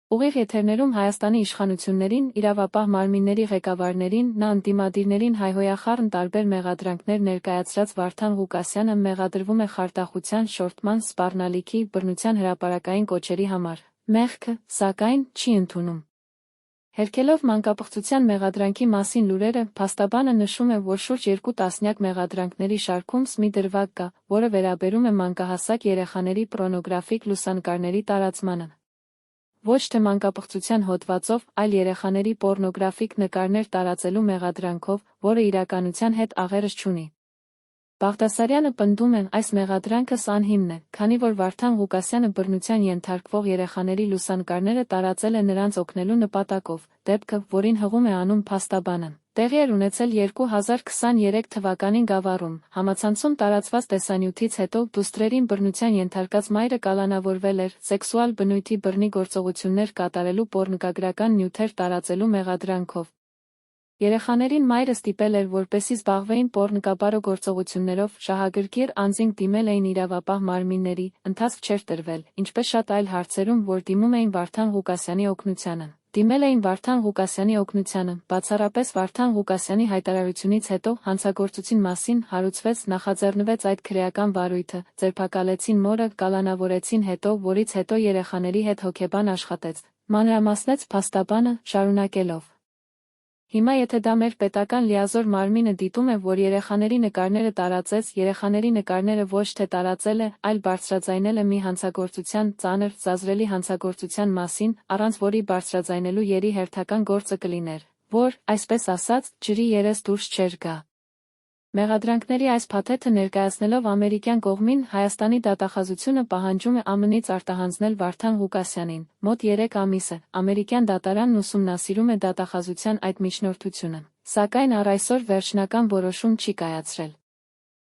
Ուղիղ եթերներում Հայաստանի իշխանություններին, իրավապահ մարմինների ղեկավարներին, նա ընդդիմադիրներին հայհոյախառն տարբեր մեղադրանքներ ներկայացրած Վարդան Ղուկասյանը մեղադրվում է խարդախության, շորթման, սպառնալիքի, բռնության հրապարակային կոչերի համար։ Մեղքը, սակայն, չի ընդունում։ Հերքելով մանկապղծության մեղադրանքի մասին լուրերը, փաստաբանը նշում է, որ շուրջ 2 տասնյակ մեղադրանքների շարքում մի դրվագ կա, որը վերաբերում է մանկահասակ երեխաների պոռնոգրաֆիկ լուսանկարների տարածմանը։ Ոչ թե մանկապղծության հոդվածով, այլ երեխաների պոռնոգրաֆիկ նկարներ տարածելու մեղադրանքով, որը իրականության հետ աղերս չունի։ Բաղդասարյանը պնդում է, այս մեղադրանքս անհիմն է, քանի որ Վարդան Ղուկասյանը բռնության ենթարկվող երեխաների լուսանկարները տարածել է նրանց օգնելու նպատակով, դեպքը, որին հղում է անում փաստաբանը, տեղի էր ունեցել 2023 թվականին Գավառում, համացանցում տարածված տեսանյութից հետո դուստրերին բռնության ենթարկած մայրը կալանավորվել էր, սեքսուալ բնույթի բռնի գործողություններ կատարելու պոռնոգրական նյութեր տարածելու մեղադրանքով։ Երեխաներին մայրը ստիպել էր, որպեսզի զբաղվեին պոռնկապարո գործողություններով, շահագրգիռ անձինք դիմել էին իրավապահ մարմինների, ընթացք չէր տրվել, ինչպես շատ այլ հարցերում, որ դիմում էին Վարդան Ղուկասյանի օգնությանը։ Դիմել էին Վարդան Ղուկասյանի օգնությանը, բացառապես Վարդան Ղուկասյանի հայտարարությունից հետո հանցագործության մասին հարուցվեց, նախաձեռնվեց այդ քրեական վարույթը, ձերբակալեցին մորը, կալանավորեցին հետո, որից հետո երեխաների հետ հոգեբան աշխատեց, մանրամասնեց փաստաբանը, շարունակելով. Հիմա եթե դա մեր պետական լիազոր մարմինը դիտում է, որ երեխաների նկարները տարածեց, երեխաների նկարները ոչ թե տարածել է, այլ բարձրաձայնել է մի հանցագործության, ծանր, զազրելի հանցագործության մասին, առանց որի բարձրաձայնելու երի հերթական գործը կլիներ, որ, այսպես ասած, ջրի երես դուրս չէր գա։ Մեղադրանքների այս փաթեթը ներկայացնելով ամերիկյան կողմին, Հայաստանի դատախազությունը պահանջում է ԱՄՆ-ից արտահանձնել Վարդան Ղուկասյանին, մոտ 3 ամիս է, ամերիկյան դատարանն ուսումնասիրում է դատախազության այդ միջնորդությունը, սակայն առ այսօր վերջնական որոշում չի կայացրել։